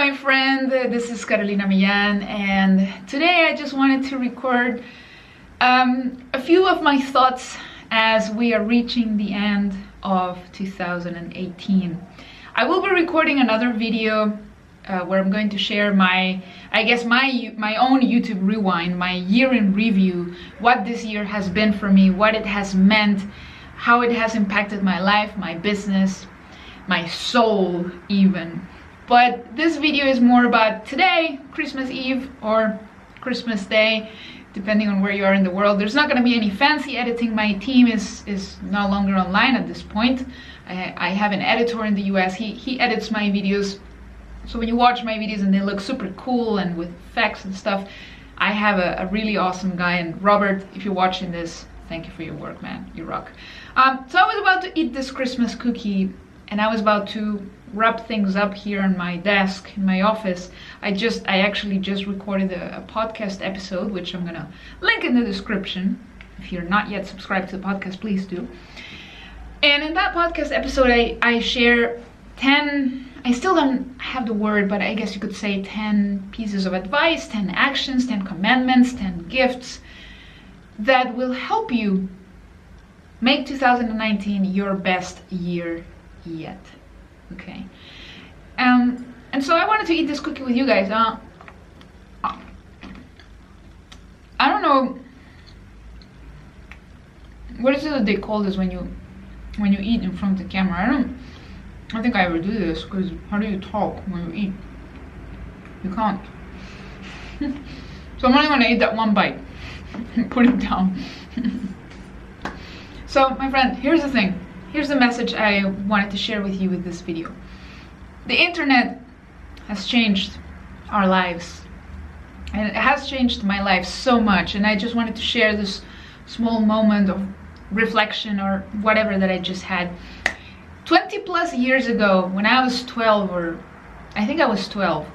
my friend, this is Millan, and today I just wanted to record a few of my thoughts as we are reaching the end of 2018. I will be recording another video where I'm going to share my own YouTube rewind, my year in review, what this year has been for me, what it has meant, how it has impacted my life, my business, my soul even. But this video is more about today, Christmas Eve or Christmas Day, depending on where you are in the world. There's not going to be any fancy editing. My team is no longer online at this point. I have an editor in the US. He edits my videos. So when you watch my videos and they look super cool and with effects and stuff, I have a really awesome guy. And Robert, if you're watching this, thank you for your work, man. You rock. So I was about to eat this Christmas cookie and I was about to wrap things up here on my desk in my office. I actually just recorded a podcast episode, which I'm gonna link in the description. If you're not yet subscribed to the podcast, please do. And in that podcast episode, I share 10, I still don't have the word, but I guess you could say 10 pieces of advice, 10 actions, 10 commandments, 10 gifts that will help you make 2019 your best year yet. Okay. And so I wanted to eat this cookie with you guys. I don't know, what is it that they call this when you eat in front of the camera? I don't think I ever do this, because how do you talk when you eat? You can't. So I'm only gonna eat that one bite and put it down. So my friend, here's the thing. Here's the message I wanted to share with you with this video. The internet has changed our lives, and it has changed my life so much, and I just wanted to share this small moment of reflection or whatever that I just had. 20 plus years ago, when I was 12, or I think I was 12,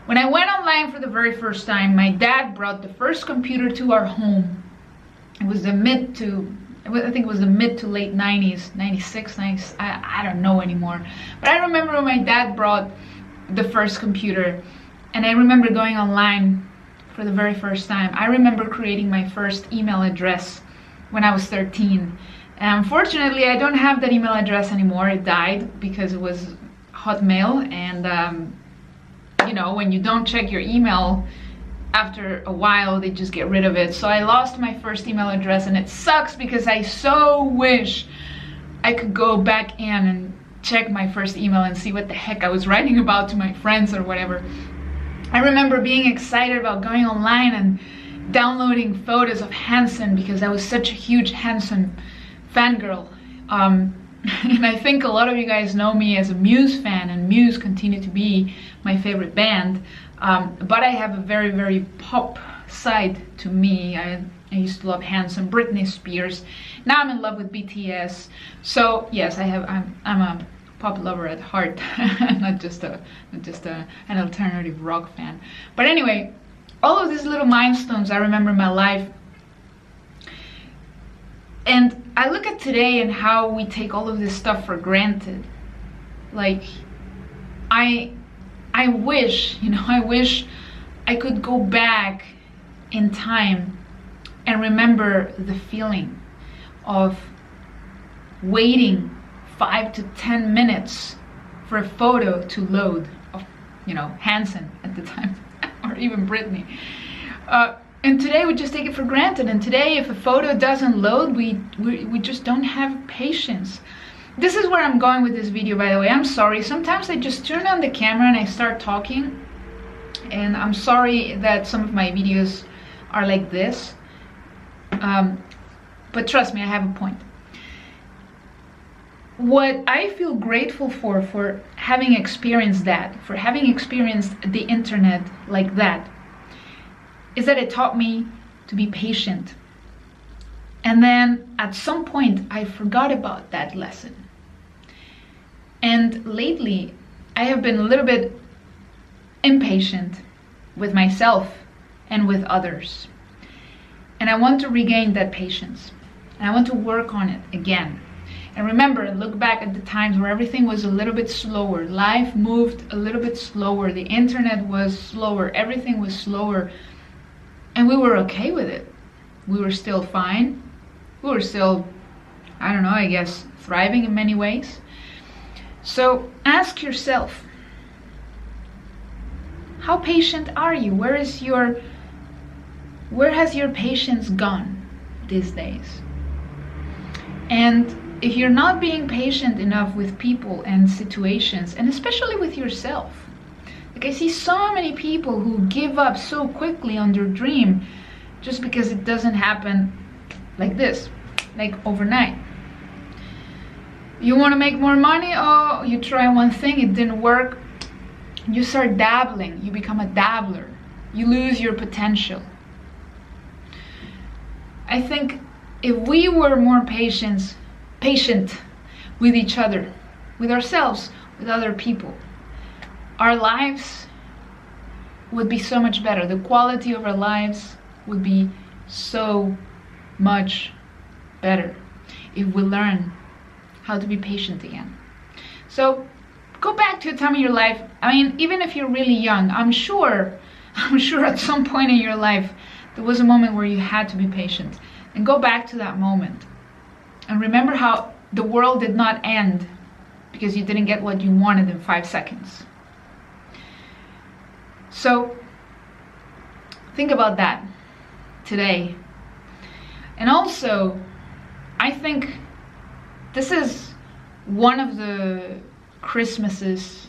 when I went online for the very first time, my dad brought the first computer to our home. It was I think it was the mid to late 90s, 96, 90s, I don't know anymore. But I remember when my dad brought the first computer, and I remember going online for the very first time. I remember creating my first email address when I was 13. And unfortunately, I don't have that email address anymore. It died because it was Hotmail, and you know, when you don't check your email, after a while they just get rid of it. So I lost my first email address, and it sucks because I so wish I could go back in and check my first email and see what the heck I was writing about to my friends or whatever. I remember being excited about going online and downloading photos of Hanson because I was such a huge Hanson fangirl. And I think a lot of you guys know me as a Muse fan, and Muse continue to be my favorite band. But I have a very, very pop side to me. I used to love Hanson, Britney Spears. Now I'm in love with BTS. So yes, I'm a pop lover at heart, not just an alternative rock fan. But anyway, all of these little milestones I remember in my life. And I look at today and how we take all of this stuff for granted. Like, I wish I could go back in time and remember the feeling of waiting 5 to 10 minutes for a photo to load of, Hanson at the time, or even Britney. And today we just take it for granted. And today, if a photo doesn't load, we just don't have patience. This is where I'm going with this video, by the way. I'm sorry. Sometimes I just turn on the camera and I start talking. And I'm sorry that some of my videos are like this. But trust me, I have a point. What I feel grateful for having experienced that, for having experienced the internet like that, is that it taught me to be patient. And then at some point I forgot about that lesson. And lately I have been a little bit impatient with myself and with others. And I want to regain that patience. And I want to work on it again. And remember, look back at the times where everything was a little bit slower. Life moved a little bit slower. The internet was slower. Everything was slower. And we were okay with it. We were still fine. We were still, I don't know, I guess, thriving in many ways. So ask yourself, how patient are you? Where has your patience gone these days? And if you're not being patient enough with people and situations, and especially with yourself, like I see so many people who give up so quickly on their dream just because it doesn't happen like this, like overnight. You want to make more money? Oh, you try one thing, it didn't work. You start dabbling, you become a dabbler. You lose your potential. I think if we were more patient with each other, with ourselves, with other people, our lives would be so much better. The quality of our lives would be so much better if we learn how to be patient again. So go back to a time in your life. I mean, even if you're really young, I'm sure at some point in your life there was a moment where you had to be patient. And go back to that moment and remember how the world did not end because you didn't get what you wanted in 5 seconds. So think about that today. And also, I think this is one of the Christmases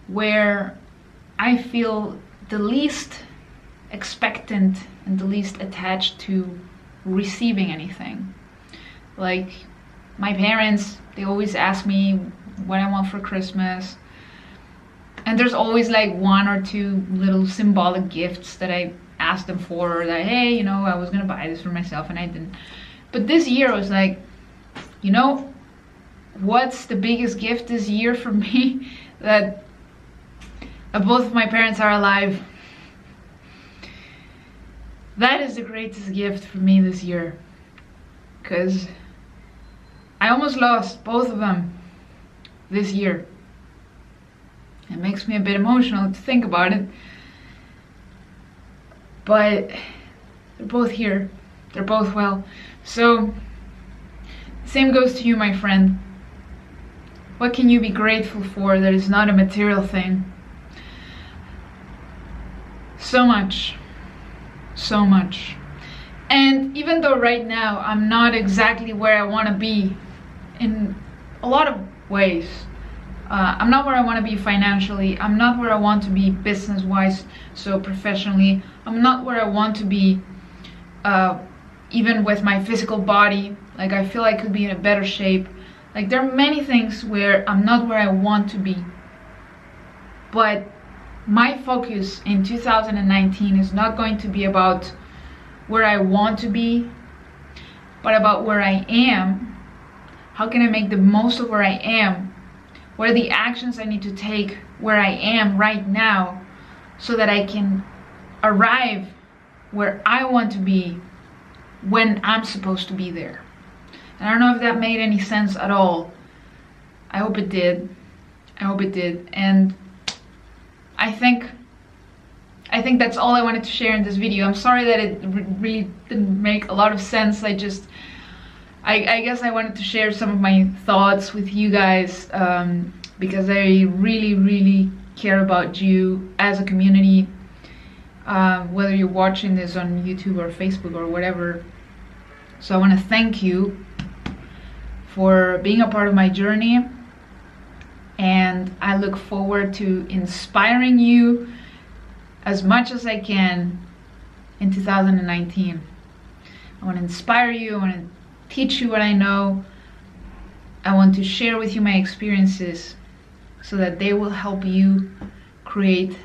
where I feel the least expectant and the least attached to receiving anything. Like my parents, they always ask me what I want for Christmas, and there's always like 1 or 2 little symbolic gifts that I ask them for, or that, hey, you know, I was gonna buy this for myself and I didn't. But this year I was like, you know, what's the biggest gift this year for me? That both of my parents are alive. That is the greatest gift for me this year, because I almost lost both of them this year. It makes me a bit emotional to think about it, but they're both here, they're both well. So same goes to you, my friend. What can you be grateful for that is not a material thing? So much. So much. And even though right now I'm not exactly where I want to be in a lot of ways, I'm not where I want to be financially, I'm not where I want to be business wise, so professionally, I'm not where I want to be even with my physical body. Like I feel I could be in a better shape. Like there are many things where I'm not where I want to be, but my focus in 2019 is not going to be about where I want to be, but about where I am. How can I make the most of where I am? What are the actions I need to take where I am right now so that I can arrive where I want to be when I'm supposed to be there? And I don't know if that made any sense at all. I hope it did. I hope it did. And I think that's all I wanted to share in this video. I'm sorry that it really didn't make a lot of sense. I guess I wanted to share some of my thoughts with you guys because I really care about you as a community, whether you're watching this on YouTube or Facebook or whatever. So I want to thank you for being a part of my journey, and I look forward to inspiring you as much as I can in 2019. I want to inspire you, I want to teach you what I know, I want to share with you my experiences so that they will help you create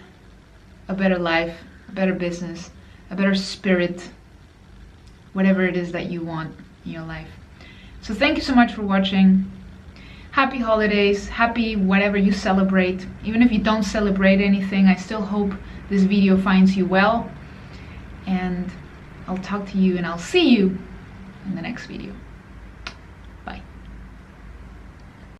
a better life, a better business, a better spirit, whatever it is that you want in your life. So thank you so much for watching. Happy holidays, happy whatever you celebrate. Even if you don't celebrate anything, I still hope this video finds you well. And I'll talk to you and I'll see you in the next video.